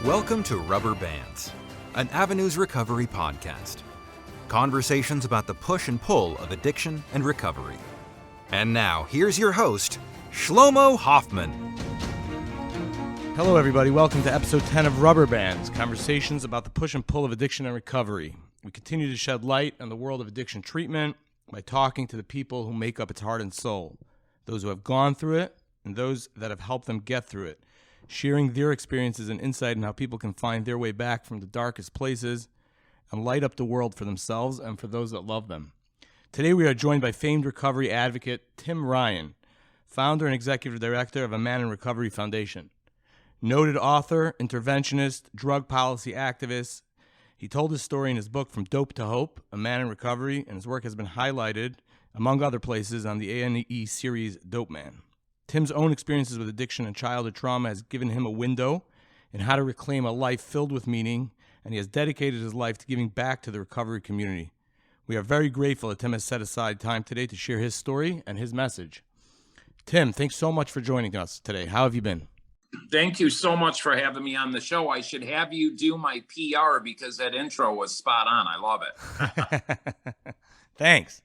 Welcome to Rubber Bands, an Avenues Recovery podcast. Conversations about the push and pull of addiction and recovery. And now, here's your host, Shlomo Hoffman. Hello, everybody. Welcome to episode 10 of Rubber Bands, conversations about the push and pull of addiction and recovery. We continue to shed light on the world of addiction treatment by talking to the people who make up its heart and soul, those who have gone through it and those that have helped them get through it, sharing their experiences and insight on how people can find their way back from the darkest places and light up the world for themselves and for those that love them. Today we are joined by famed recovery advocate Tim Ryan, founder and executive director of A Man in Recovery Foundation. Noted author, interventionist, drug policy activist, he told his story in his book From Dope to Hope, A Man in Recovery, and his work has been highlighted, among other places, on the A&E series Dope Man. Tim's own experiences with addiction and childhood trauma has given him a window in how to reclaim a life filled with meaning, and he has dedicated his life to giving back to the recovery community. We are very grateful that Tim has set aside time today to share his story and his message. Tim, thanks so much for joining us today. How have you been? Thank you so much for having me on the show. I should have you do my PR because that intro was spot on. I love it. Thanks.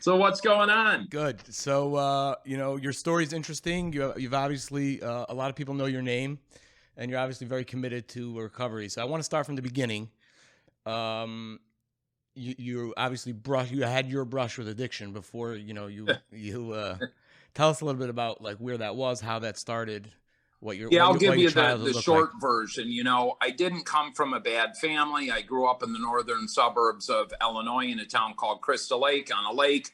So what's going on? Good. So, your story is interesting. You've obviously, a lot of people know your name, and you're obviously very committed to recovery. So I want to start from the beginning. You obviously had your brush with addiction before, you tell us a little bit about like where that was, how that started, I'll give you the short version. I didn't come from a bad family. I grew up in the northern suburbs of Illinois in a town called Crystal Lake on a lake.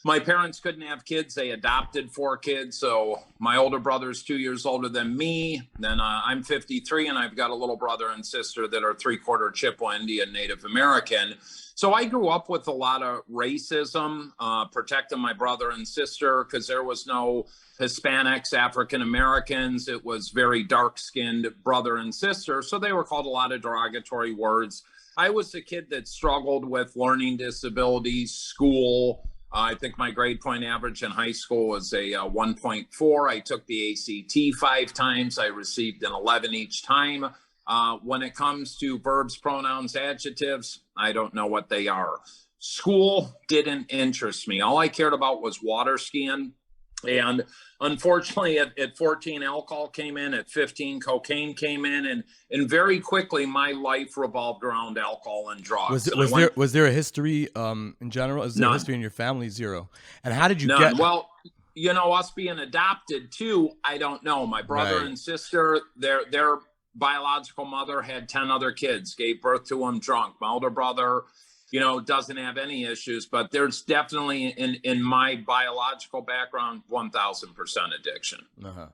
My parents couldn't have kids. They adopted 4 kids. So my older brother's 2 years older than me. Then I'm 53 and I've got a little brother and sister that are 3/4 Chippewa Indian Native American. So I grew up with a lot of racism, protecting my brother and sister because there was no Hispanics, African Americans. It was very dark-skinned brother and sister. So they were called a lot of derogatory words. I was a kid that struggled with learning disabilities, school. I think my grade point average in high school was a 1.4. I took the ACT 5 times. I received an 11 each time. When it comes to verbs, pronouns, adjectives, I don't know what they are. School didn't interest me. All I cared about was water skiing. And unfortunately, at 14, alcohol came in. At 15, cocaine came in. And very quickly, my life revolved around alcohol and drugs. Was there a history in general? Is there a history in your family? Zero. And how did you get... Well, us being adopted, too, I don't know. My brother and sister, their biological mother had 10 other kids, gave birth to them drunk. My older brother... doesn't have any issues, but there's definitely in my biological background, 1000% addiction. Uh-huh.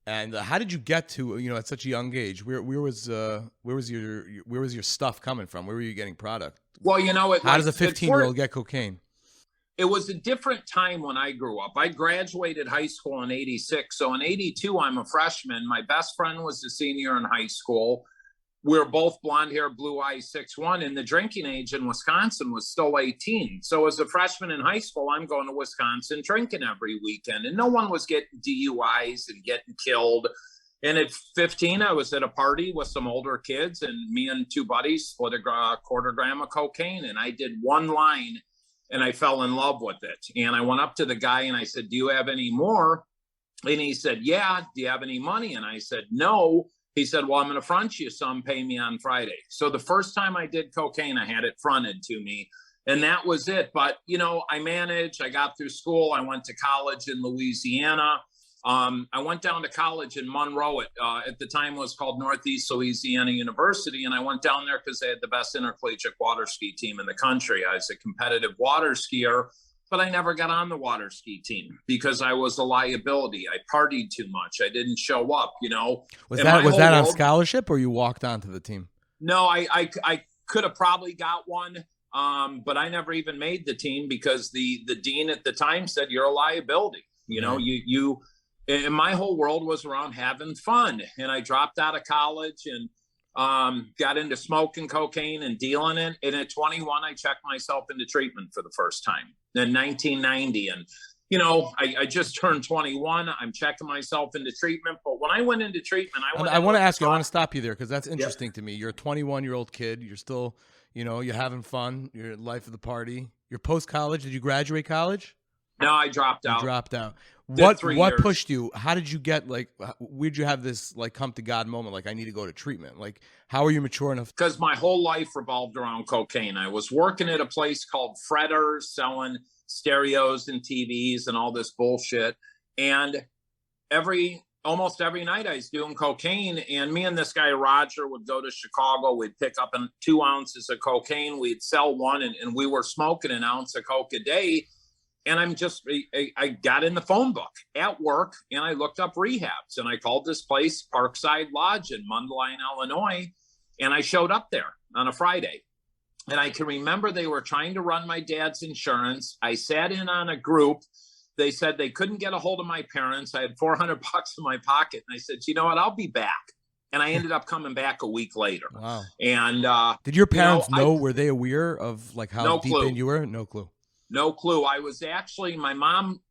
And how did you get to, at such a young age, where was your stuff coming from? Where were you getting product? Well, how does a 15-year-old get cocaine? It was a different time when I grew up. I graduated high school in 86. So in 82, I'm a freshman. My best friend was a senior in high school. We were both blonde hair, blue eyes, 6'1", and the drinking age in Wisconsin was still 18. So as a freshman in high school, I'm going to Wisconsin drinking every weekend, and no one was getting DUIs and getting killed. And at 15, I was at a party with some older kids, and me and 2 buddies split a quarter gram of cocaine, and I did one line, and I fell in love with it. And I went up to the guy, and I said, "Do you have any more?" And he said, "Yeah. Do you have any money?" And I said, "No." He said, "Well, I'm going to front you some, pay me on Friday." So the first time I did cocaine, I had it fronted to me, and that was it. But, I managed, I got through school. I went to college in Louisiana. I went down to college in Monroe. At the time it was called Northeast Louisiana University. And I went down there because they had the best intercollegiate water ski team in the country. I was a competitive water skier. But I never got on the water ski team because I was a liability. I partied too much. I didn't show up, Was that on scholarship or you walked onto the team? No, I could have probably got one, but I never even made the team because the dean at the time said you're a liability. And my whole world was around having fun. And I dropped out of college and got into smoking cocaine and dealing it. And at 21, I checked myself into treatment for the first time in 1990. And I just turned 21. I'm checking myself into treatment. But when I went into treatment, I want to ask you, I want to stop you there because that's interesting to me. You're a 21-year-old kid. You're still, you're having fun. You're life of the party. You're post-college. Did you graduate college? No, I dropped out. You dropped out. What pushed you? How did you get, where'd you have this, come to God moment? I need to go to treatment. How are you mature enough? Because my whole life revolved around cocaine. I was working at a place called Fredder's selling stereos and TVs and all this bullshit. And almost every night I was doing cocaine, and me and this guy, Roger, would go to Chicago. We'd pick up 2 ounces of cocaine. We'd sell one, and we were smoking an ounce of coke a day. And I got in the phone book at work, and I looked up rehabs, and I called this place Parkside Lodge in Mundelein, Illinois. And I showed up there on a Friday. And I can remember they were trying to run my dad's insurance. I sat in on a group. They said they couldn't get a hold of my parents. I had $400 in my pocket. And I said, you know what? I'll be back. And I ended up coming back a week later. Wow. And did your parents know? Were they aware of how deep in you were? No clue. No clue. I was actually, my mom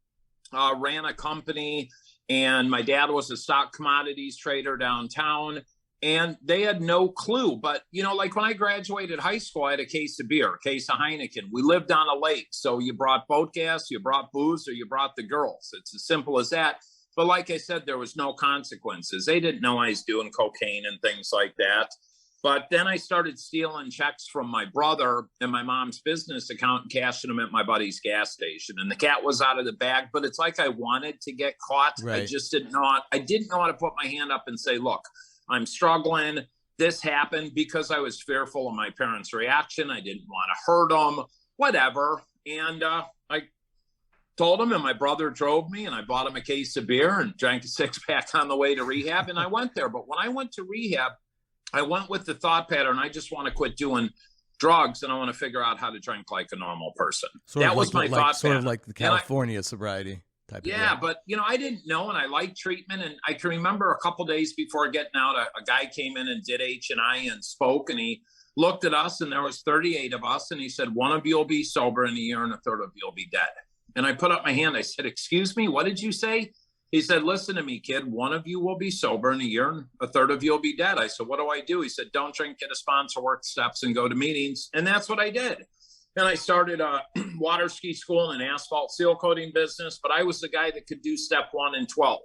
ran a company, and my dad was a stock commodities trader downtown. And they had no clue. But, when I graduated high school, I had a case of beer, a case of Heineken. We lived on a lake. So you brought boat gas, you brought booze, or you brought the girls. It's as simple as that. But like I said, there was no consequences. They didn't know I was doing cocaine and things like that. But then I started stealing checks from my brother and my mom's business account and cashing them at my buddy's gas station. And the cat was out of the bag, but it's like I wanted to get caught. Right. I just didn't know how to put my hand up and say, look, I'm struggling. This happened because I was fearful of my parents' reaction. I didn't want to hurt them, whatever. And I told him, and my brother drove me, and I bought him a case of beer and drank a 6-pack on the way to rehab. And I went there. But when I went to rehab, I went with the thought pattern, I just want to quit doing drugs, and I want to figure out how to drink like a normal person. That was my thought pattern. Sort of like the California sobriety type of Yeah, but, I didn't know, and I liked treatment. And I can remember a couple days before getting out, a guy came in and did H&I and spoke, and he looked at us, and there was 38 of us, and he said, one of you will be sober in a year, and a third of you will be dead. And I put up my hand. I said, excuse me, what did you say? He said, listen to me, kid. One of you will be sober in a year, and a third of you will be dead. I said, what do I do? He said, don't drink, get a sponsor, work steps, and go to meetings. And that's what I did. And I started a water ski school and an asphalt seal coating business. But I was the guy that could do step 1 and 12.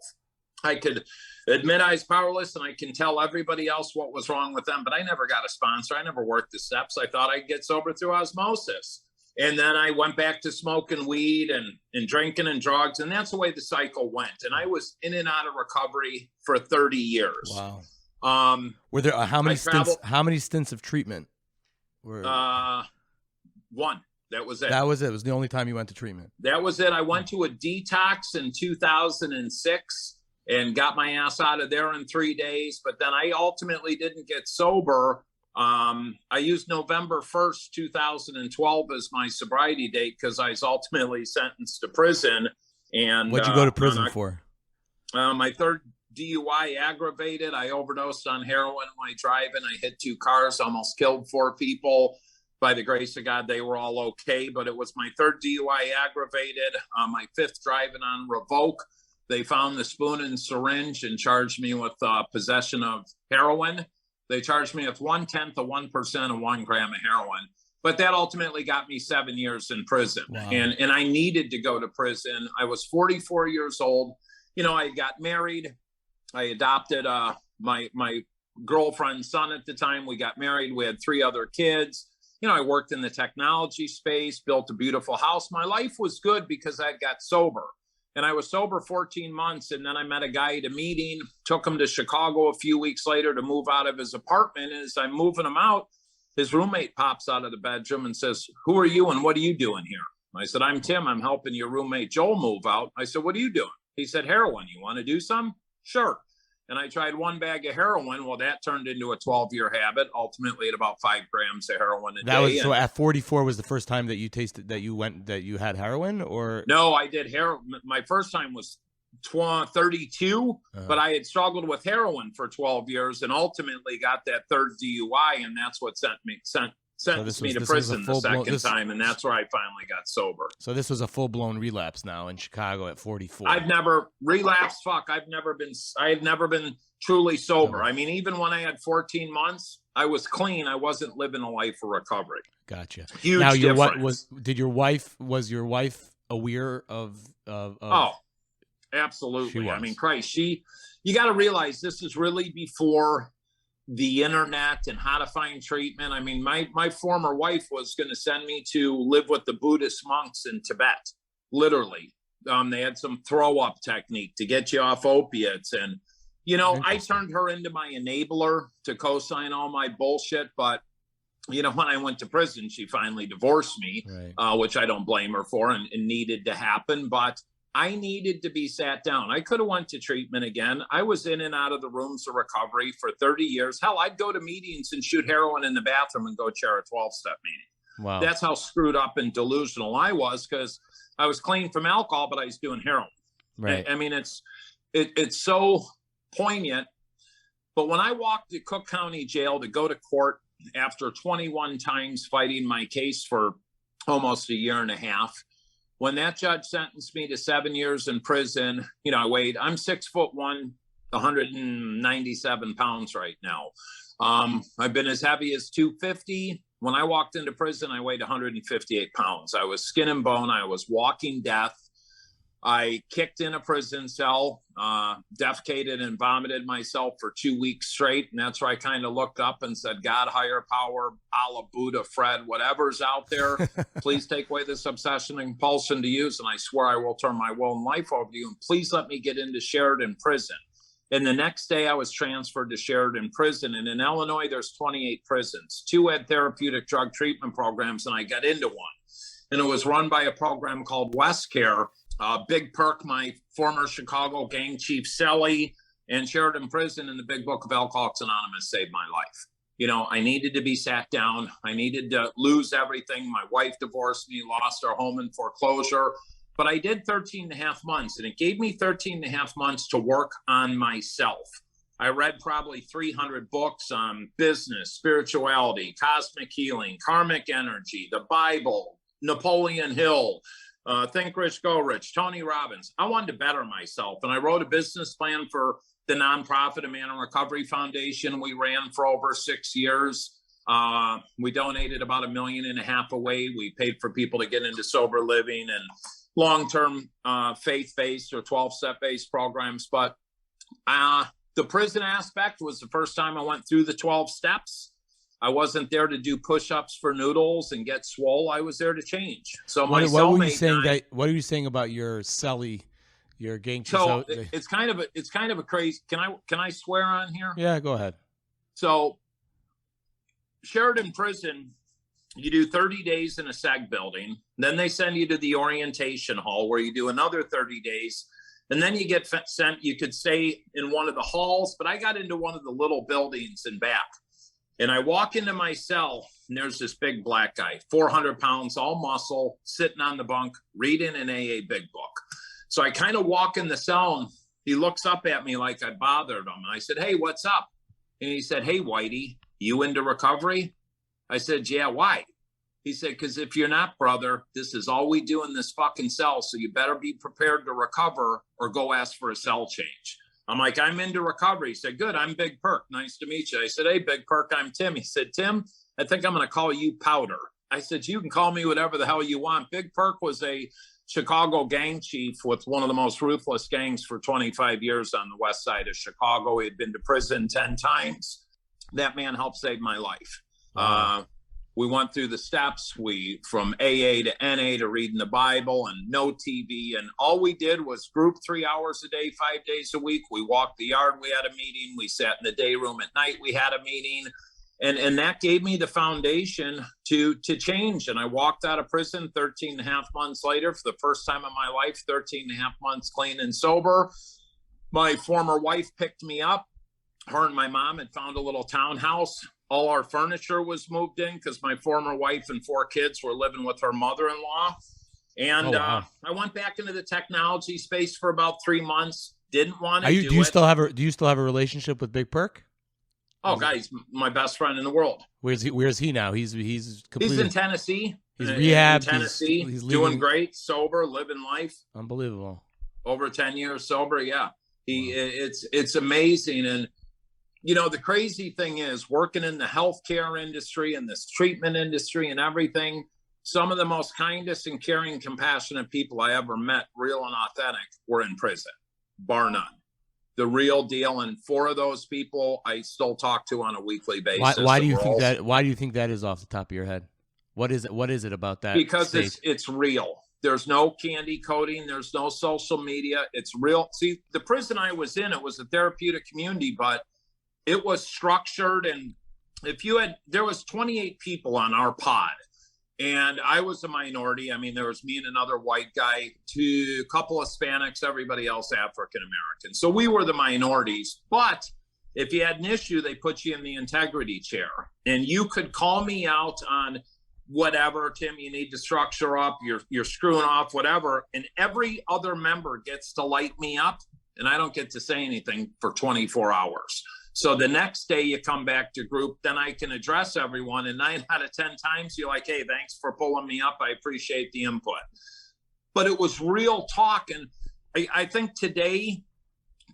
I could admit I was powerless, and I can tell everybody else what was wrong with them. But I never got a sponsor. I never worked the steps. I thought I'd get sober through osmosis. And then I went back to smoking weed and drinking and drugs. And that's the way the cycle went. And I was in and out of recovery for 30 years. Wow. Were there how many stints of treatment? One. That was it. That was it. It was the only time you went to treatment. That was it. I went to a detox in 2006 and got my ass out of there in 3 days. But then I ultimately didn't get sober. I used November 1st, 2012 as my sobriety date because I was ultimately sentenced to prison. And what'd you go to prison for? My third DUI aggravated. I overdosed on heroin while driving. I hit 2 cars, almost killed 4 people. By the grace of God, they were all okay. But it was my third DUI aggravated. My 5th driving on revoke. They found the spoon and syringe and charged me with possession of heroin. They charged me with 1/10 of 1% of 1 gram of heroin. But that ultimately got me 7 years in prison. Wow. And I needed to go to prison. I was 44 years old. I got married. I adopted my girlfriend's son at the time. We got married. We had 3 other kids. I worked in the technology space, built a beautiful house. My life was good because I got sober. And I was sober 14 months. And then I met a guy at a meeting, took him to Chicago a few weeks later to move out of his apartment. And as I'm moving him out, his roommate pops out of the bedroom and says, who are you and what are you doing here? I said, I'm Tim. I'm helping your roommate Joel move out. I said, what are you doing? He said, heroin. You want to do some? Sure. And I tried 1 bag of heroin. Well, that turned into a 12-year habit, ultimately at about 5 grams of heroin a day. So at 44 was the first time that you tasted that you had heroin, or? No, I did heroin. My first time was 32, but I had struggled with heroin for 12 years and ultimately got that 3rd DUI. And that's what sentenced me to prison the second time, and that's where I finally got sober. So this was a full-blown relapse now in Chicago at 44. I've never relapsed. I've never been truly sober. I mean, even when I had 14 months, I was clean. I wasn't living a life of recovery. Gotcha. Huge now, difference. Was your wife aware of Oh, absolutely. I mean, Christ, you got to realize this is really before the internet and how to find treatment. I mean, my former wife was going to send me to live with the Buddhist monks in Tibet, literally. They had some throw up technique to get you off opiates. And, you know, I turned her into my enabler to co-sign all my bullshit. But, you know, when I went to prison, she finally divorced me, right. Which I don't blame her for and needed to happen. But I needed to be sat down. I could have went to treatment again. I was in and out of the rooms of recovery for 30 years. Hell, I'd go to meetings and shoot heroin in the bathroom and go chair a 12-step meeting. Wow. That's how screwed up and delusional I was, because I was clean from alcohol, but I was doing heroin. Right. I mean, it's so poignant. But when I walked to Cook County Jail to go to court after 21 times fighting my case for almost a year and a half, when that judge sentenced me to 7 years in prison, you know, I'm 6'1", 197 pounds right now. I've been as heavy as 250. When I walked into prison, I weighed 158 pounds. I was skin and bone. I was walking death. I kicked in a prison cell, defecated and vomited myself for 2 weeks straight. And that's where I kind of looked up and said, God, higher power, Allah, Buddha, Fred, whatever's out there, please take away this obsession and compulsion to use. And I swear I will turn my will and life over to you. And please let me get into Sheridan Prison. And the next day I was transferred to Sheridan Prison. And in Illinois, there's 28 prisons. 2 had therapeutic drug treatment programs, and I got into one. And it was run by a program called West Care. Big Perk, my former Chicago gang chief, Selly, and Sheridan Prison in the Big Book of Alcoholics Anonymous saved my life. You know, I needed to be sat down. I needed to lose everything. My wife divorced me, lost our home in foreclosure. But I did 13 and a half months, and it gave me 13 and a half months to work on myself. I read probably 300 books on business, spirituality, cosmic healing, karmic energy, the Bible, Napoleon Hill, Think Rich, Go Rich, Tony Robbins. I wanted to better myself. And I wrote a business plan for the nonprofit, A Man in Recovery Foundation. We ran for over 6 years. We donated about $1.5 million away. We paid for people to get into sober living and long-term faith-based or 12-step-based programs. But the prison aspect was the first time I went through the 12 steps. I wasn't there to do push-ups for noodles and get swole. I was there to change. So what were you saying? What are you saying about your celly, your gang? So it's kind of a crazy. Can I swear on here? Yeah, go ahead. So Sheridan Prison, you do 30 days in a seg building. Then they send you to the orientation hall where you do another 30 days. And then you get sent. You could stay in one of the halls, but I got into one of the little buildings in back. And I walk into my cell, and there's this big black guy, 400 pounds, all muscle, sitting on the bunk, reading an AA big book. So I kind of walk in the cell, and he looks up at me like I bothered him. And I said, hey, what's up? And he said, hey, Whitey, you into recovery? I said, yeah, why? He said, because if you're not, brother, this is all we do in this fucking cell, so you better be prepared to recover or go ask for a cell change. I'm like, I'm into recovery. He said, good, I'm Big Perk. Nice to meet you. I said, hey, Big Perk, I'm Tim. He said, Tim, I think I'm going to call you Powder. I said, you can call me whatever the hell you want. Big Perk was a Chicago gang chief with one of the most ruthless gangs for 25 years on the west side of Chicago. He had been to prison 10 times. That man helped save my life. Wow. We went through the steps, from AA to NA to reading the Bible and no TV. And all we did was group 3 hours a day, 5 days a week. We walked the yard. We had a meeting. We sat in the day room at night. We had a meeting. And that gave me the foundation to change. And I walked out of prison 13 and a half months later for the first time in my life, 13 and a half months clean and sober. My former wife picked me up. Her and my mom had found a little townhouse. All our furniture was moved in because my former wife and 4 kids were living with her mother-in-law. And I went back into the technology space for about 3 months. Didn't want to do it. Do you still have a relationship with Big Perk? Oh, God, he's my best friend in the world. Where's he now? He's completely. He's in Tennessee. He's rehabbed. In Tennessee. He's doing great, sober, living life. Unbelievable. Over 10 years sober. Yeah. It's amazing. And, you know, the crazy thing is working in the healthcare industry and this treatment industry and everything, some of the most kindest and caring, compassionate people I ever met, real and authentic, were in prison, bar none. The real deal. And 4 of those people I still talk to on a weekly basis. Why do you think that? Why do you think that is off the top of your head? What is it about that? Because it's real. There's no candy coating. There's no social media. It's real. See, the prison I was in, it was a therapeutic community, but it was structured. And there was 28 people on our pod, and I was a minority. I mean, there was me and another white guy, a couple of Hispanics, everybody else African American. So we were the minorities. But if you had an issue, they put you in the integrity chair, and you could call me out on whatever, Tim, you need to structure up, you're screwing off, whatever. And every other member gets to light me up, and I don't get to say anything for 24 hours. So the next day you come back to group, then I can address everyone. And 9 out of 10 times you're like, hey, thanks for pulling me up. I appreciate the input. But it was real talk. And I think today,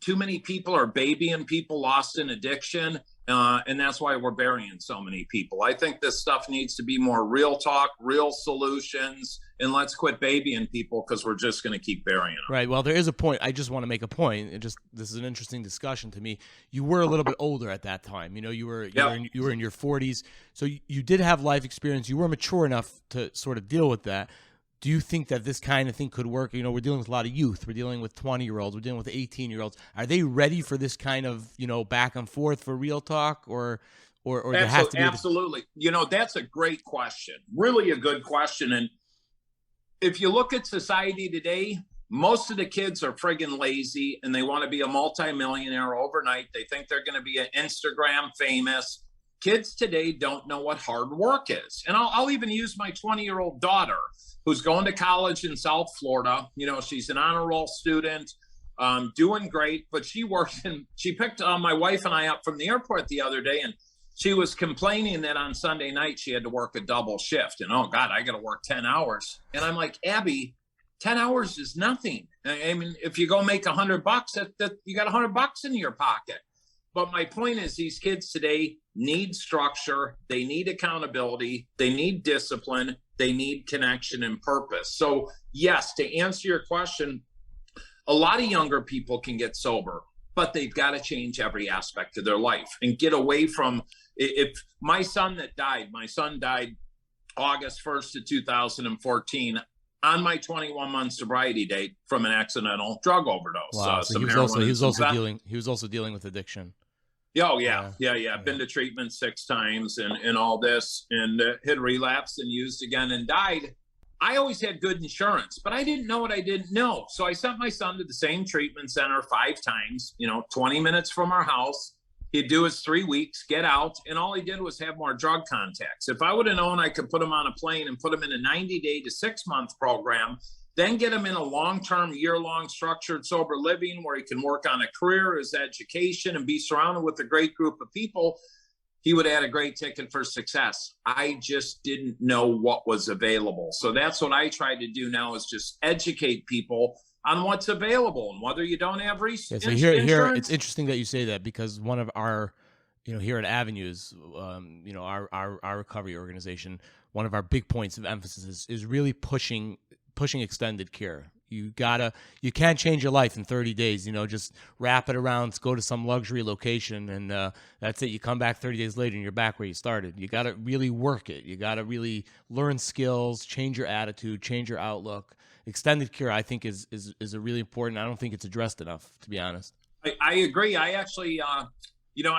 too many people are babying people lost in addiction. And that's why we're burying so many people. I think this stuff needs to be more real talk, real solutions, and let's quit babying people, because we're just going to keep burying them. Right. Well, there is a point. I just want to make a point. This is an interesting discussion to me. You were a little bit older at that time. You know, you were in your 40s, so you did have life experience. You were mature enough to sort of deal with that. Do you think that this kind of thing could work? You know, we're dealing with a lot of youth. We're dealing with 20-year-olds. We're dealing with 18-year-olds. Are they ready for this kind of, you know, back and forth for real talk, or there has to be absolutely. You know, that's a great question. Really a good question. And if you look at society today, most of the kids are friggin' lazy, and they want to be a multimillionaire overnight. They think they're going to be an Instagram famous. Kids today don't know what hard work is. And I'll even use my 20-year-old daughter, who's going to college in South Florida. You know, she's an honor roll student, doing great, but she picked my wife and I up from the airport the other day, and she was complaining that on Sunday night she had to work a double shift. And, oh God, I got to work 10 hours. And I'm like, Abby, 10 hours is nothing. I mean, if you go make $100, that you got $100 in your pocket. But my point is, these kids today need structure. They need accountability. They need discipline. They need connection and purpose. So yes, to answer your question, a lot of younger people can get sober, but they've got to change every aspect of their life and get away from, if my son died August 1st of 2014 on my 21-month sobriety date from an accidental drug overdose. Wow. So he was also dealing with addiction. Oh, yeah. Been to treatment 6 times and all this, and had relapsed and used again and died. I always had good insurance, but I didn't know what I didn't know. So I sent my son to the same treatment center 5 times, 20 minutes from our house. He'd do his 3 weeks, get out, and all he did was have more drug contacts. If I would have known I could put him on a plane and put him in a 90-day to 6-month program, then get him in a long-term, year-long structured sober living where he can work on a career, his education, and be surrounded with a great group of people, he would have had a great ticket for success. I just didn't know what was available. So that's what I try to do now, is just educate people on what's available, and whether you don't have so here it's interesting that you say that, because one of our, here at Avenues, our recovery organization, one of our big points of emphasis is really pushing extended care. You can't change your life in 30 days, just wrap it around, go to some luxury location, and that's it. You come back 30 days later and you're back where you started. You got to really work it. You got to really learn skills, change your attitude, change your outlook. Extended care, I think, is a really important. I don't think it's addressed enough, to be honest. I agree. I actually, I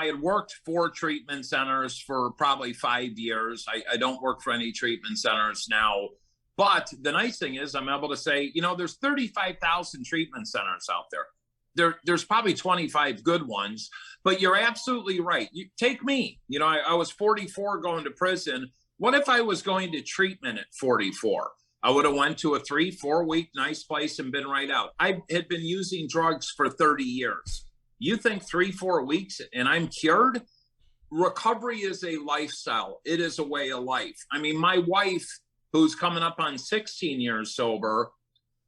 had worked 4 treatment centers for probably 5 years. I don't work for any treatment centers now. But the nice thing is I'm able to say, there's 35,000 treatment centers out there. There's probably 25 good ones, but you're absolutely right. You take me, I was 44 going to prison. What if I was going to treatment at 44? I would have went to a 3-4 week nice place and been right out. I had been using drugs for 30 years. You think 3-4 weeks and I'm cured? recovery is a lifestyle. It is a way of life. I mean, my wife, who's coming up on 16 years sober,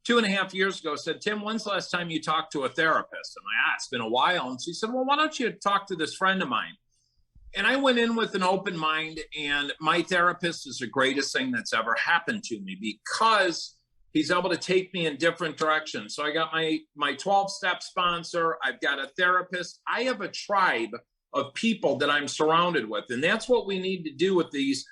2.5 years ago said, Tim, when's the last time you talked to a therapist? I'm like, it's been a while. And she said, well, why don't you talk to this friend of mine? And I went in with an open mind, and my therapist is the greatest thing that's ever happened to me because he's able to take me in different directions. So I got my 12-step sponsor. I've got a therapist. I have a tribe of people that I'm surrounded with. And that's what we need to do with these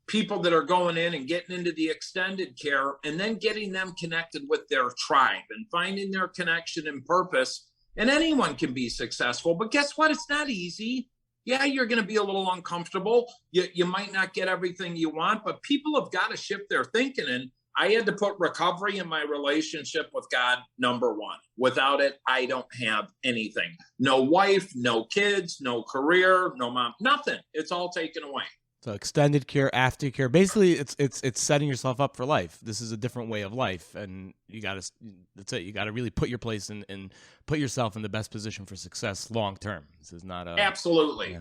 people that are going in and getting into the extended care, and then getting them connected with their tribe and finding their connection and purpose. And anyone can be successful, but guess what? It's not easy. Yeah, you're going to be a little uncomfortable. You might not get everything you want, but people have got to shift their thinking. And I had to put recovery in my relationship with God number one. Without it, I don't have anything. No wife, no kids, no career, no mom, nothing. It's all taken away. So extended care, aftercare, basically it's setting yourself up for life. This is a different way of life, and that's it. You got to really put your place in and put yourself in the best position for success long term. This is not a absolutely.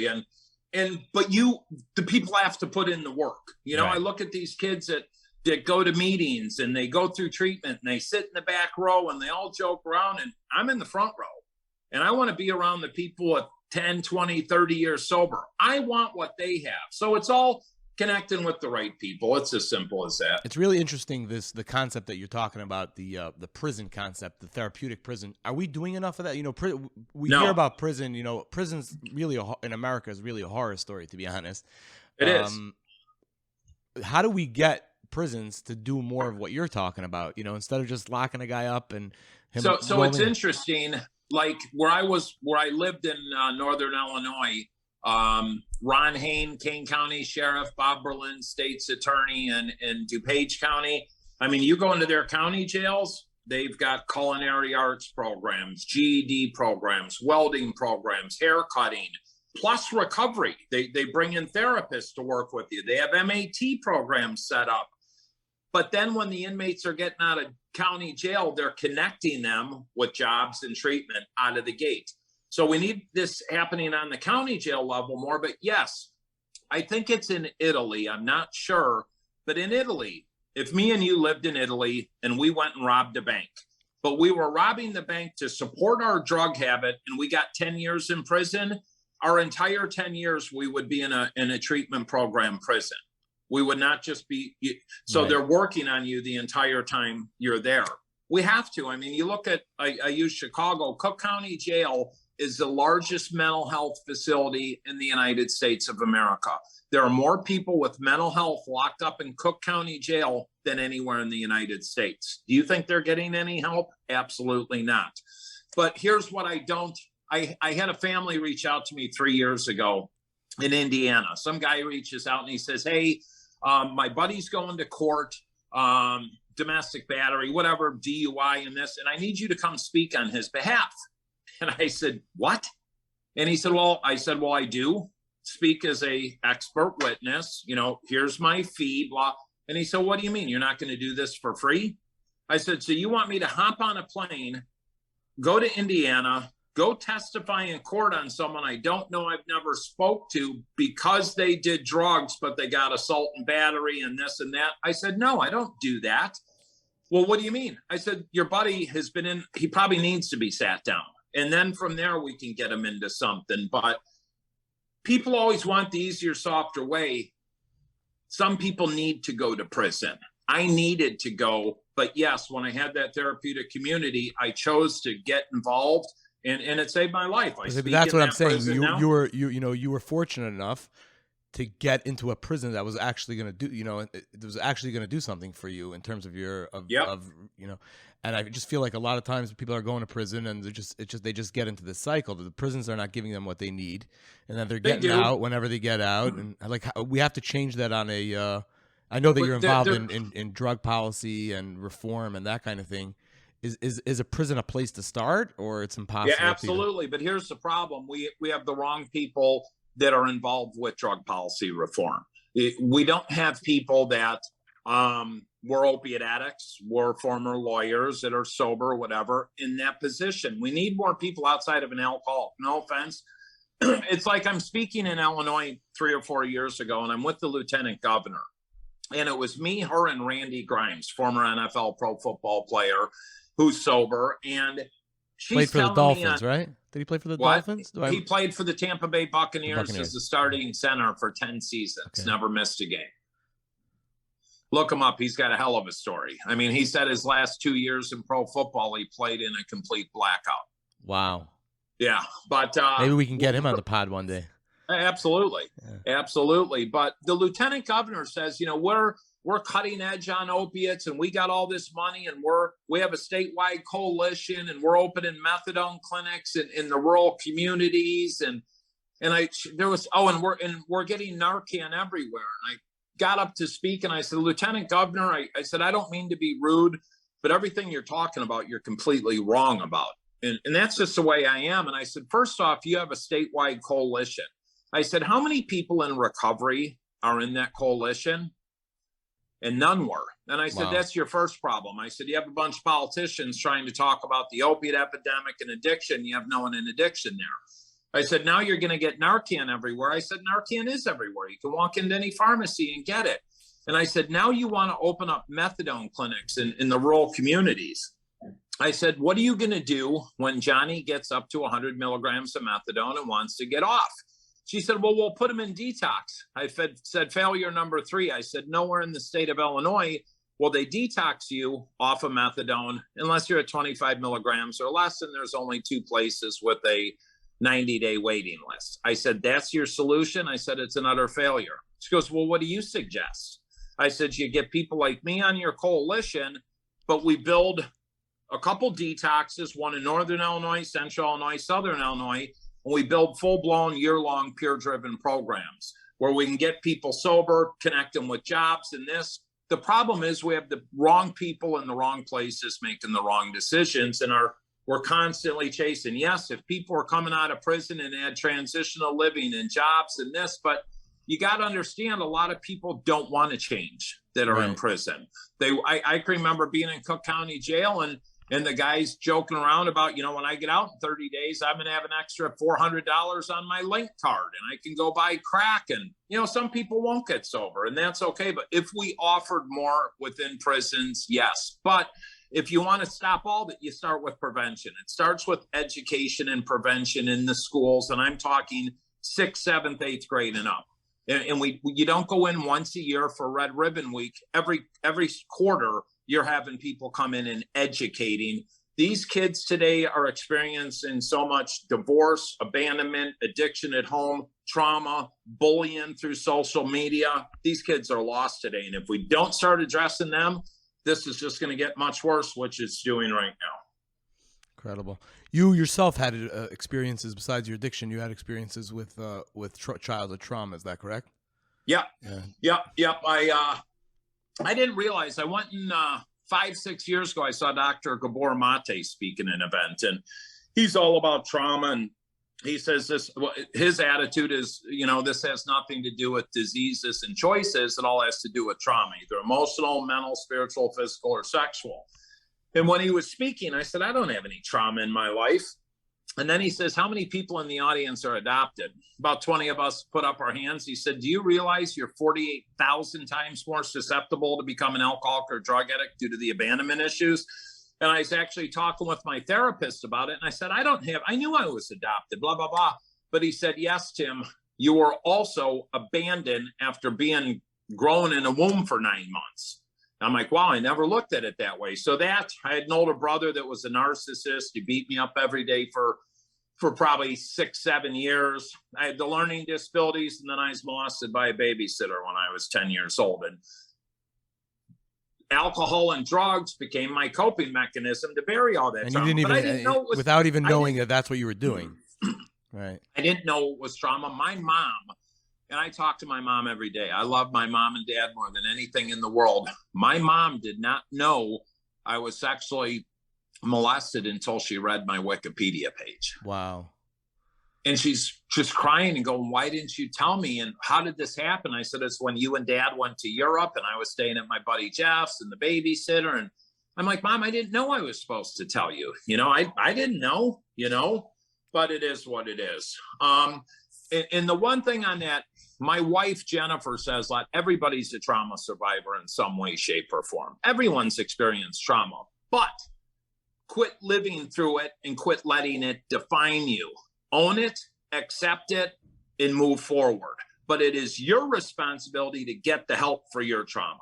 And but the people have to put in the work. You know, right. I look at these kids that go to meetings and they go through treatment and they sit in the back row and they all joke around, and I'm in the front row, and I want to be around the people at 10, 20, 30 years sober. I want what they have. So it's all connecting with the right people. It's as simple as that. It's really interesting, the concept that you're talking about, the prison concept, the therapeutic prison. Are we doing enough of that? You know, we hear about prison. You know, prison's really in America is really a horror story, to be honest. It is. How do we get prisons to do more of what you're talking about? You know, instead of just locking a guy up and him. So it's interesting. Like where I lived in Northern Illinois, Ron Hain, Kane County Sheriff, Bob Berlin, State's Attorney in DuPage County. I mean, you go into their county jails, they've got culinary arts programs, GED programs, welding programs, hair cutting, plus recovery. They bring in therapists to work with you. They have MAT programs set up. But then when the inmates are getting out of county jail, they're connecting them with jobs and treatment out of the gate. So we need this happening on the county jail level more. But yes, I think it's in Italy. I'm not sure. But in Italy, if me and you lived in Italy and we went and robbed a bank, but we were robbing the bank to support our drug habit and we got 10 years in prison, our entire 10 years we would be in a treatment program prison. We would not just be, so right. They're working on you the entire time you're there. We have to. I mean, you look at, I use Chicago, Cook County Jail is the largest mental health facility in the United States of America. There are more people with mental health locked up in Cook County Jail than anywhere in the United States. Do you think they're getting any help? Absolutely not. But here's what I had a family reach out to me 3 years ago in Indiana. Some guy reaches out and he says, hey, my buddy's going to court, domestic battery, whatever, DUI and this, and I need you to come speak on his behalf. And I said, what? And he said, well, I do speak as a expert witness, you know, here's my fee, blah. And he said, what do you mean? You're not going to do this for free? I said, so you want me to hop on a plane, go to Indiana, go testify in court on someone I don't know, I've never spoke to because they did drugs, but they got assault and battery and this and that. I said, no, I don't do that. Well, what do you mean? I said, your buddy has been in, he probably needs to be sat down. And then from there, we can get him into something. But people always want the easier, softer way. Some people need to go to prison. I needed to go. But yes, when I had that therapeutic community, I chose to get involved. And it saved my life. That's what I'm saying. You were fortunate enough to get into a prison that was actually going to do, it was actually going to do something for you in terms of and I just feel like a lot of times people are going to prison and they just get into this cycle. The prisons are not giving them what they need, and then they're getting out whenever they get out. And we have to change that on a. I know that you're involved in drug policy and reform and that kind of thing. Is a prison a place to start, or it's impossible? Yeah, absolutely. But here's the problem: we have the wrong people that are involved with drug policy reform. We don't have people that were opiate addicts, were former lawyers that are sober, whatever, in that position. We need more people outside of an alcoholic. No offense, it's like I'm speaking in Illinois 3 or 4 years ago, and I'm with the lieutenant governor. And it was me, her, and Randy Grimes, former NFL pro football player who's sober. And she's played for the telling Dolphins, me, right? Did he play for the what? Dolphins? He played for the Tampa Bay Buccaneers as the starting center for 10 seasons, never missed a game. Look him up. He's got a hell of a story. I mean, he said his last 2 years in pro football, he played in a complete blackout. Wow. Yeah, but maybe we can get him on the pod one day. Absolutely, absolutely. But the lieutenant governor says, you know, we're cutting edge on opiates, and we got all this money, and we have a statewide coalition, and we're opening methadone clinics in the rural communities, and we're getting Narcan everywhere. And I got up to speak, and I said, Lieutenant Governor, I said, I don't mean to be rude, but everything you're talking about, you're completely wrong about. And that's just the way I am. And I said, first off, you have a statewide coalition. I said, how many people in recovery are in that coalition? And none were. And I said, that's your first problem. I said, you have a bunch of politicians trying to talk about the opiate epidemic and addiction. You have no one in addiction there. I said, now you're going to get Narcan everywhere. I said, Narcan is everywhere. You can walk into any pharmacy and get it. And I said, now you want to open up methadone clinics in the rural communities. I said, what are you going to do when Johnny gets up to 100 milligrams of methadone and wants to get off? She said, well, we'll put him in detox. I said, failure number 3. I said, nowhere in the state of Illinois will they detox you off of methadone unless you're at 25 milligrams or less, and there's only 2 places with a 90-day waiting list. I said, that's your solution? I said, it's an utter failure. She goes, well, what do you suggest? I said, you get people like me on your coalition, but we build a couple detoxes, one in Northern Illinois, Central Illinois, Southern Illinois, and we build full-blown year-long peer-driven programs where we can get people sober, connect them with jobs and this. The problem is we have the wrong people in the wrong places making the wrong decisions, and we're constantly chasing. Yes, if people are coming out of prison and had transitional living and jobs and this, but you got to understand a lot of people don't want to change that are in prison. I can remember being in Cook County Jail and the guys joking around about, you know, when I get out in 30 days, I'm going to have an extra $400 on my link card and I can go buy crack. And, you know, some people won't get sober and that's okay. But if we offered more within prisons, yes. But if you want to stop all that, you start with prevention. It starts with education and prevention in the schools. And I'm talking 6th, 7th, 8th grade and up. And you don't go in once a year for Red Ribbon Week. Every quarter, you're having people come in and educating. These kids today are experiencing so much divorce, abandonment, addiction at home, trauma, bullying through social media. These kids are lost today. And if we don't start addressing them, this is just going to get much worse, which it's doing right now. Incredible. You yourself had experiences besides your addiction. You had experiences with childhood trauma. Is that correct? Yep. I didn't realize. I went in 5-6 years ago. I saw Dr. Gabor Mate speak in an event, and he's all about trauma. And he says his attitude is, you know, this has nothing to do with diseases and choices. It all has to do with trauma, either emotional, mental, spiritual, physical, or sexual. And when he was speaking, I said, I don't have any trauma in my life. And then he says, how many people in the audience are adopted? About 20 of us put up our hands. He said, do you realize you're 48,000 times more susceptible to become an alcoholic or drug addict due to the abandonment issues? And I was actually talking with my therapist about it. And I said, I knew I was adopted, blah, blah, blah. But he said, yes, Tim, you were also abandoned after being grown in a womb for 9 months. I'm like, wow, I never looked at it that way. So I had an older brother that was a narcissist. He beat me up every day for probably 6-7 years. I had the learning disabilities, and then I was molested by a babysitter when I was 10 years old. And alcohol and drugs became my coping mechanism to bury all that trauma. You didn't even, without even knowing that that's what you were doing. Right. I didn't know it was trauma. My mom, and I talk to my mom every day. I love my mom and dad more than anything in the world. My mom did not know I was sexually molested until she read my Wikipedia page. Wow. And she's just crying and going, why didn't you tell me? And how did this happen? I said, it's when you and Dad went to Europe and I was staying at my buddy Jeff's and the babysitter. And I'm like, Mom, I didn't know I was supposed to tell you. You know, I didn't know, you know. but it is what it is. And the one thing on that, my wife, Jennifer, says that everybody's a trauma survivor in some way, shape, or form. Everyone's experienced trauma, but quit living through it and quit letting it define you. Own it, accept it, and move forward. But it is your responsibility to get the help for your trauma.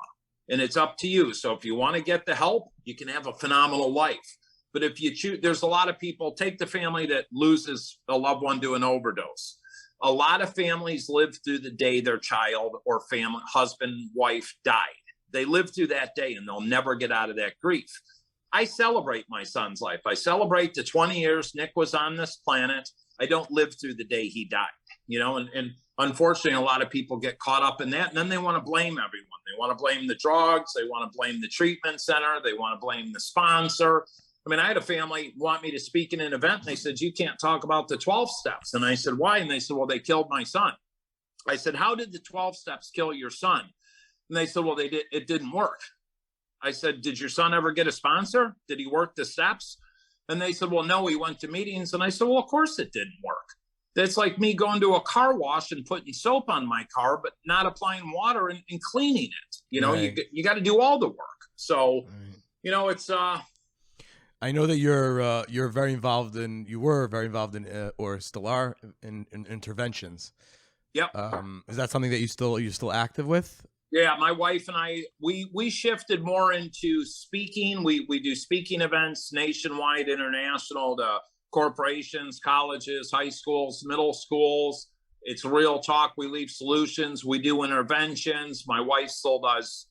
And it's up to you. So if you want to get the help, you can have a phenomenal life. But if you choose, there's a lot of people, take the family that loses a loved one to an overdose. A lot of families live through the day their child or family, husband, wife died. They live through that day and they'll never get out of that grief. I celebrate my son's life. I celebrate the 20 years Nick was on this planet. I don't live through the day he died, and unfortunately, a lot of people get caught up in that. And then they want to blame everyone. They want to blame the drugs. They want to blame the treatment center. They want to blame the sponsor. I mean, I had a family want me to speak in an event, and they said, you can't talk about the 12 steps. And I said, why? And they said, well, they killed my son. I said, how did the 12 steps kill your son? And they said, well, it didn't work. I said, did your son ever get a sponsor? Did he work the steps? And they said, well, no, he went to meetings. And I said, well, of course it didn't work. That's like me going to a car wash and putting soap on my car, but not applying water and cleaning it. Right. You got to do all the work. So, right. It's, I know that you were very involved in, or still are in interventions. Yep. Is that something that you're still active with? Yeah, my wife and I, we shifted more into speaking. We do speaking events nationwide, international, to corporations, colleges, high schools, middle schools. It's real talk. We leave solutions. We do interventions. My wife still does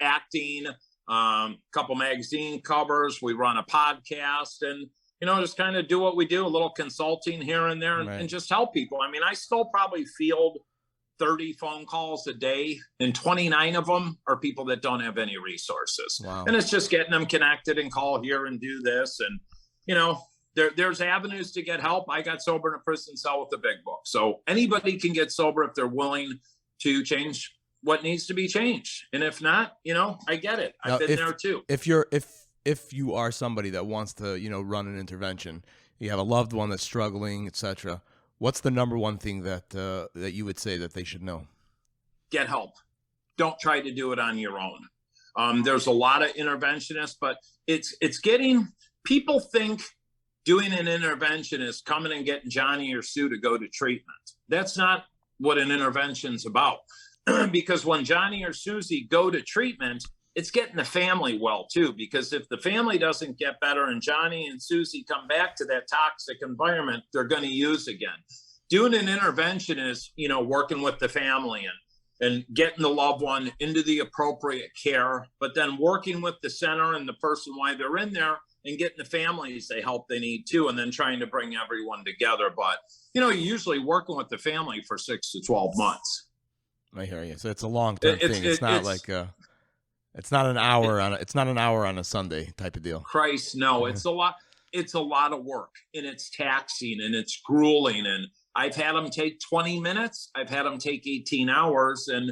acting. Couple magazine covers. We run a podcast, and just kind of do what we do, a little consulting here and there, right. and just help people. I mean, I still probably field 30 phone calls a day, and 29 of them are people that don't have any resources. Wow. And it's just getting them connected and call here and do this. And there's avenues to get help. I got sober in a prison cell with the big book, so anybody can get sober if they're willing to change what needs to be changed. And if not, I get it. I've been there too. If you are somebody that wants to, run an intervention, you have a loved one that's struggling, etc., what's the number one thing that you would say that they should know? Get help. Don't try to do it on your own. There's a lot of interventionists, but it's getting, people think doing an intervention is coming and getting Johnny or Sue to go to treatment. That's not what an intervention's about. Because when Johnny or Susie go to treatment, it's getting the family well too. Because if the family doesn't get better and Johnny and Susie come back to that toxic environment, they're going to use again. Doing an intervention is, working with the family and getting the loved one into the appropriate care, but then working with the center and the person while they're in there and getting the families the help they need too, and then trying to bring everyone together. But, you're usually working with the family for 6 to 12 months. I hear you. So it's a long-term thing. It's not like it's not an hour on a Sunday type of deal. Christ, no, it's a lot. It's a lot of work, and it's taxing, and it's grueling. And I've had them take 20 minutes. I've had them take 18 hours, and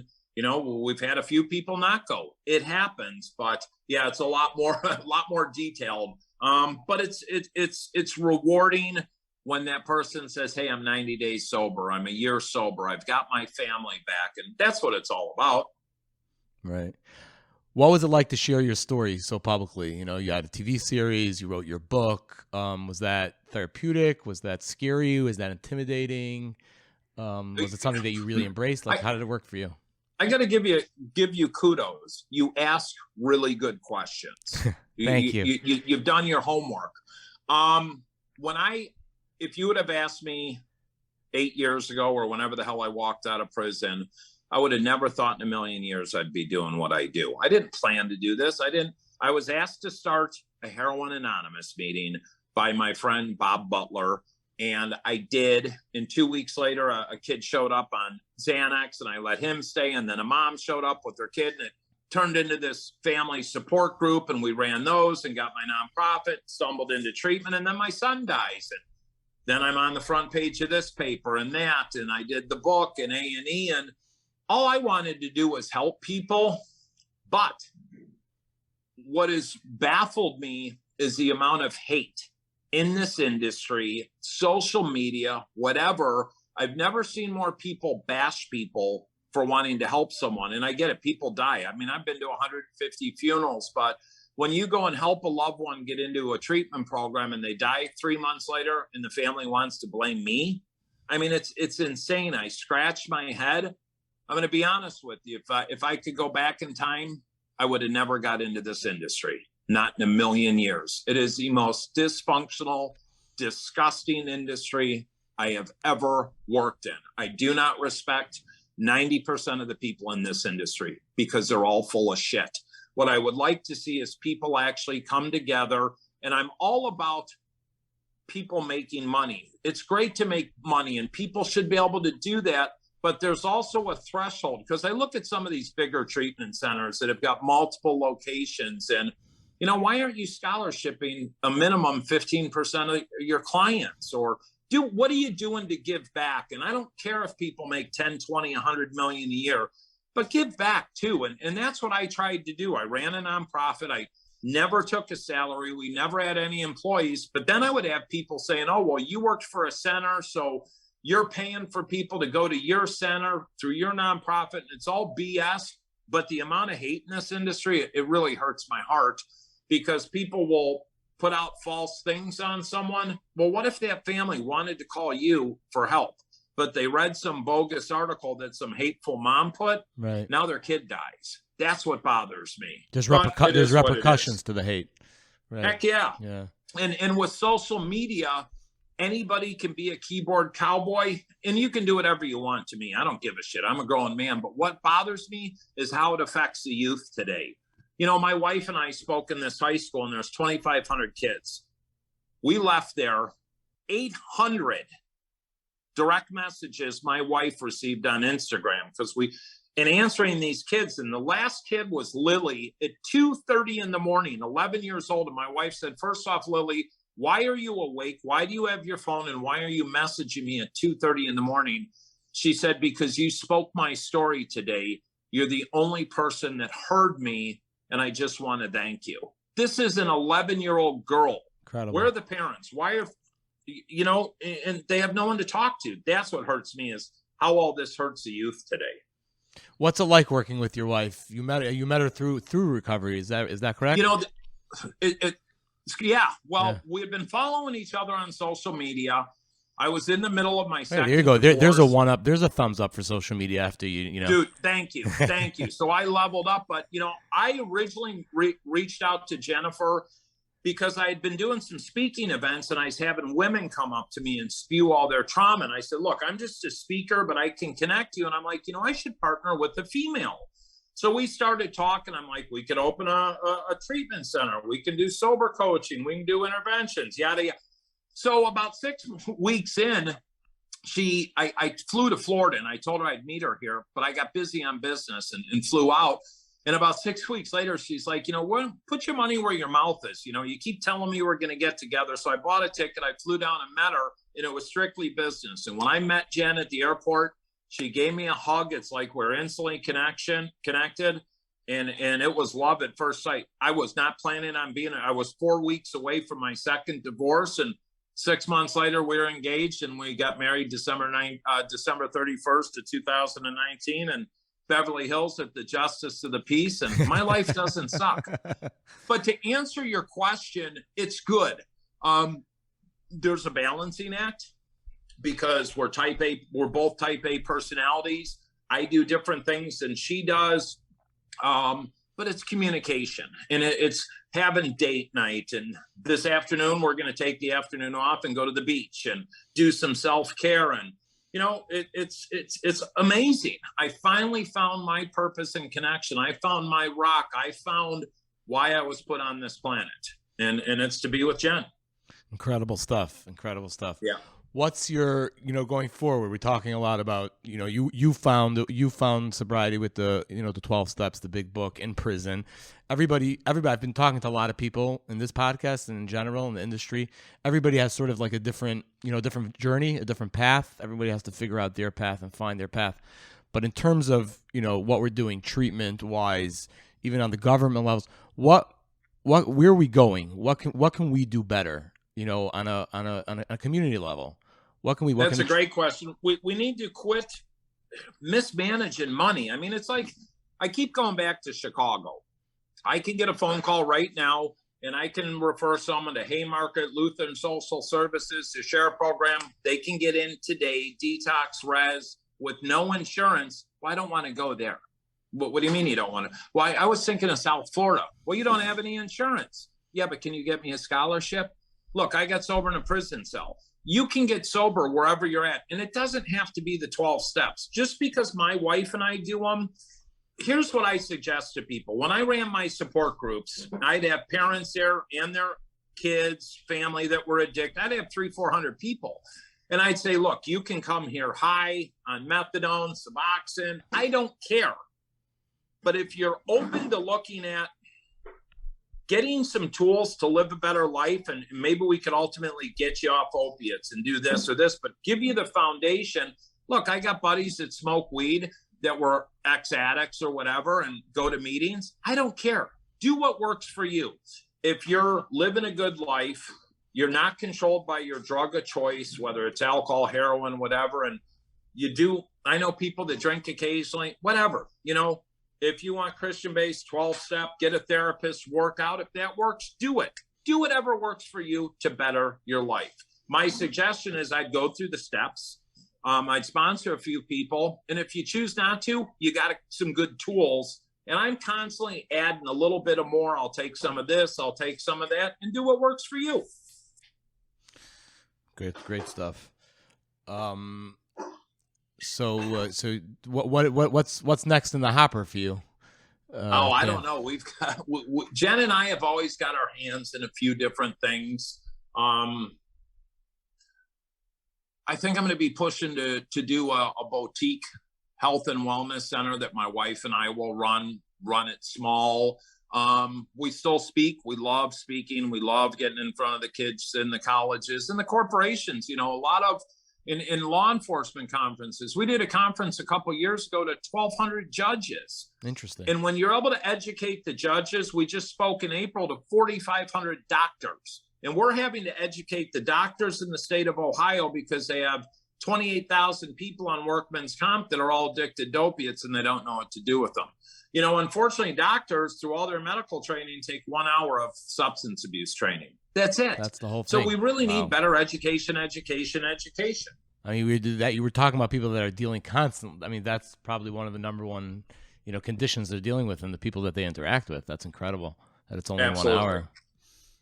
we've had a few people not go. It happens, but yeah, it's a lot more detailed. But it's rewarding when that person says, hey, I'm 90 days sober, I'm a year sober, I've got my family back. And that's what it's all about. Right. What was it like to share your story so publicly? You had a TV series, you wrote your book. Was that therapeutic? Was that scary? Was that intimidating? Was it something that you really embraced? How did it work for you? I got to give you kudos. You ask really good questions. Thank you. You've done your homework. If you would have asked me 8 years ago or whenever the hell I walked out of prison, I would have never thought in a million years I'd be doing what I do. I didn't plan to do this. I was asked to start a Heroin Anonymous meeting by my friend Bob Butler, and I did. And 2 weeks later, a kid showed up on Xanax, and I let him stay. And then a mom showed up with her kid, and it turned into this family support group, and we ran those and got my nonprofit, stumbled into treatment, and then my son dies. And then I'm on the front page of this paper and that, and I did the book and A&E, and all I wanted to do was help people. But what has baffled me is the amount of hate in this industry, social media, whatever. I've never seen more people bash people for wanting to help someone. And I get it. People die. I mean, I've been to 150 funerals, but when you go and help a loved one get into a treatment program and they die 3 months later and the family wants to blame me, I mean, it's insane. I scratch my head. I'm going to be honest with you. If I could go back in time, I would have never got into this industry. Not in a million years. It is the most dysfunctional, disgusting industry I have ever worked in. I do not respect 90% of the people in this industry because they're all full of shit. What I would like to see is people actually come together, and I'm all about people making money. It's great to make money, and people should be able to do that, but there's also a threshold, because I look at some of these bigger treatment centers that have got multiple locations, and why aren't you scholarshiping a minimum 15% of your clients? Or what are you doing to give back? And I don't care if people make 10, 20, 100 million a year, but give back too. And that's what I tried to do. I ran a nonprofit. I never took a salary. We never had any employees. But then I would have people saying, oh, well, you worked for a center, so you're paying for people to go to your center through your nonprofit. And it's all BS. But the amount of hate in this industry, it really hurts my heart, because people will put out false things on someone. Well, what if that family wanted to call you for help, but they read some bogus article that some hateful mom put? Right. Now their kid dies. That's what bothers me. There's repercussions to the hate. Right. Heck yeah. Yeah. And with social media, anybody can be a keyboard cowboy, and you can do whatever you want to me. I don't give a shit. I'm a grown man. But what bothers me is how it affects the youth today. My wife and I spoke in this high school, and there's 2,500 kids. We left there 800 direct messages my wife received on Instagram, because in answering these kids, and the last kid was Lily at 2:30 in the morning, 11 years old. And my wife said, first off, Lily, why are you awake? Why do you have your phone? And why are you messaging me at 2:30 in the morning? She said, because you spoke my story today. You're the only person that heard me, and I just want to thank you. This is an 11-year-old girl. Incredible. Where are the parents? Why are, and they have no one to talk to. That's what hurts me, is how all this hurts the youth today. What's it like working with your wife? You met her through recovery. Is that correct? Yeah. Well, we had been following each other on social media. I was in the middle of my second there you go. divorce. There's a one up. There's a thumbs up for social media after you. Dude, thank you. Thank you. So I leveled up, but I originally reached out to Jennifer because I had been doing some speaking events, and I was having women come up to me and spew all their trauma. And I said, look, I'm just a speaker, but I can connect you. And I'm like, I should partner with a female. So we started talking. I'm like, we could open a treatment center. We can do sober coaching. We can do interventions, yada, yada. So about 6 weeks in, I flew to Florida, and I told her I'd meet her here, but I got busy on business and flew out. And about 6 weeks later, she's like, put your money where your mouth is. You keep telling me we're going to get together. So I bought a ticket. I flew down and met her, and it was strictly business. And when I met Jen at the airport, she gave me a hug. It's like we're instantly connected. And it was love at first sight. I was not planning on I was 4 weeks away from my second divorce. And 6 months later, we were engaged, and we got married December 31st of 2019 in Beverly Hills at the Justice of the Peace. And my life doesn't suck. But to answer your question, it's good. There's a balancing act, because we're both type A personalities. I do different things than she does. But it's communication, and it's having date night. And this afternoon, we're going to take the afternoon off and go to the beach and do some self-care. And, it's amazing. I finally found my purpose and connection. I found my rock. I found why I was put on this planet, and it's to be with Jen. Incredible stuff. Yeah. What's your, going forward? We're talking a lot about, you found sobriety with the, the 12 steps, the big book, in prison. Everybody, I've been talking to a lot of people in this podcast and in general in the industry. Everybody has sort of like a different, different journey, a different path. Everybody has to figure out their path and find their path. But in terms of, what we're doing treatment wise, even on the government levels, where are we going? What can we do better? on a community level? What can we? That's a great question. We need to quit mismanaging money. I mean, it's like I keep going back to Chicago. I can get a phone call right now, and I can refer someone to Haymarket Lutheran Social Services to share a program. They can get in today, detox res, with no insurance. Well, I don't want to go there. What do you mean you don't want to? Well, I was thinking of South Florida. Well, you don't have any insurance. Yeah, but can you get me a scholarship? Look, I got sober in a prison cell. You can get sober wherever you're at. And it doesn't have to be the 12 steps. Just because my wife and I do them, here's what I suggest to people. When I ran my support groups, I'd have parents there and their kids, family that were addicted. I'd have 300-400 people. And I'd say, look, you can come here high on methadone, Suboxone. I don't care. But if you're open to looking at getting some tools to live a better life, and maybe we could ultimately get you off opiates and do this or this, but give you the foundation. Look, I got buddies that smoke weed that were ex-addicts or whatever and go to meetings. I don't care. Do what works for you. If you're living a good life, you're not controlled by your drug of choice, whether it's alcohol, heroin, whatever. And you do, I know people that drink occasionally, whatever, if you want Christian-based 12-step, get a therapist, work out. If that works, do it. Do whatever works for you to better your life. My suggestion is I'd go through the steps. I'd sponsor a few people. And if you choose not to, you got some good tools. And I'm constantly adding a little bit of more. I'll take some of this. I'll take some of that and do what works for you. Great stuff. So what's next in the hopper for you? I don't know. We've got Jen and I have always got our hands in a few different things. I think I'm going to be pushing to do a boutique health and wellness center that my wife and I will run it small. We still speak. We love speaking. We love getting in front of the kids in the colleges and the corporations. A lot of in law enforcement conferences. We did a conference a couple of years ago to 1,200 judges. Interesting. And when you're able to educate the judges, we just spoke in April to 4,500 doctors. And we're having to educate the doctors in the state of Ohio because they have 28,000 people on workman's comp that are all addicted to opiates and they don't know what to do with them. Unfortunately, doctors, through all their medical training, take 1 hour of substance abuse training. That's it. That's the whole thing. So we really need better education. I mean, we did that. You were talking about people that are dealing constantly. I mean, that's probably one of the number one, conditions they're dealing with and the people that they interact with. That's incredible that it's only Absolutely. 1 hour.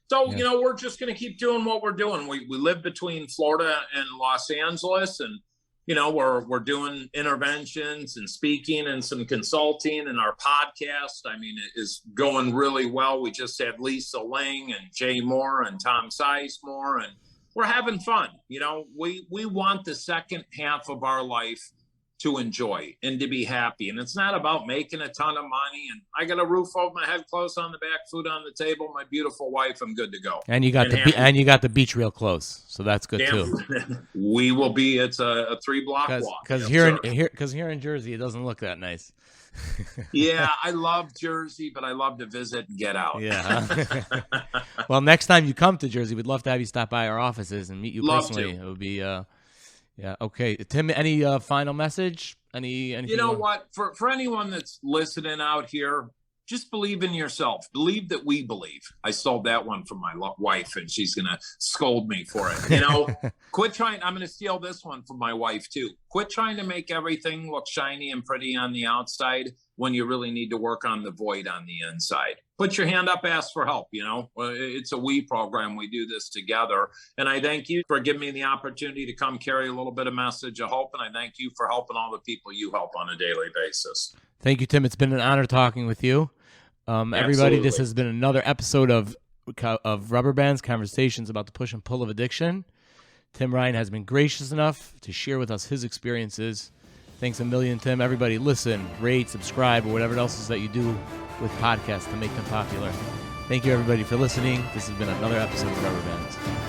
So, we're just going to keep doing what we're doing. We live between Florida and Los Angeles, and, we're doing interventions and speaking and some consulting, and our podcast, I mean, it is going really well. We just had Lisa Ling and Jay Moore and Tom Sizemore, and we're having fun. We want the second half of our life to enjoy and to be happy. And it's not about making a ton of money. And I got a roof over my head, clothes on the back, food on the table, my beautiful wife, I'm good to go. And you got you got the beach real close. So that's good too. We will be, it's a 3-block walk. Because here in Jersey, it doesn't look that nice. Yeah, I love Jersey, but I love to visit and get out. Yeah. Well, next time you come to Jersey, we'd love to have you stop by our offices and meet you personally. To. It would be yeah. Okay. Tim, any final message? Anything what? For anyone that's listening out here, just believe in yourself. Believe that we believe. I stole that one from my wife, and she's going to scold me for it. Quit trying. I'm going to steal this one from my wife, too. Quit trying to make everything look shiny and pretty on the outside when you really need to work on the void on the inside. Put your hand up, ask for help. It's a we program. We do this together. And I thank you for giving me the opportunity to come carry a little bit of message of hope. And I thank you for helping all the people you help on a daily basis. Thank you, Tim. It's been an honor talking with you. Everybody, this has been another episode of Rubber Bands, Conversations about the Push and Pull of Addiction. Tim Ryan has been gracious enough to share with us his experiences. Thanks a million, Tim. Everybody, listen, rate, subscribe, or whatever else is that you do with podcasts to make them popular. Thank you, everybody, for listening. This has been another episode of Rubber Bands.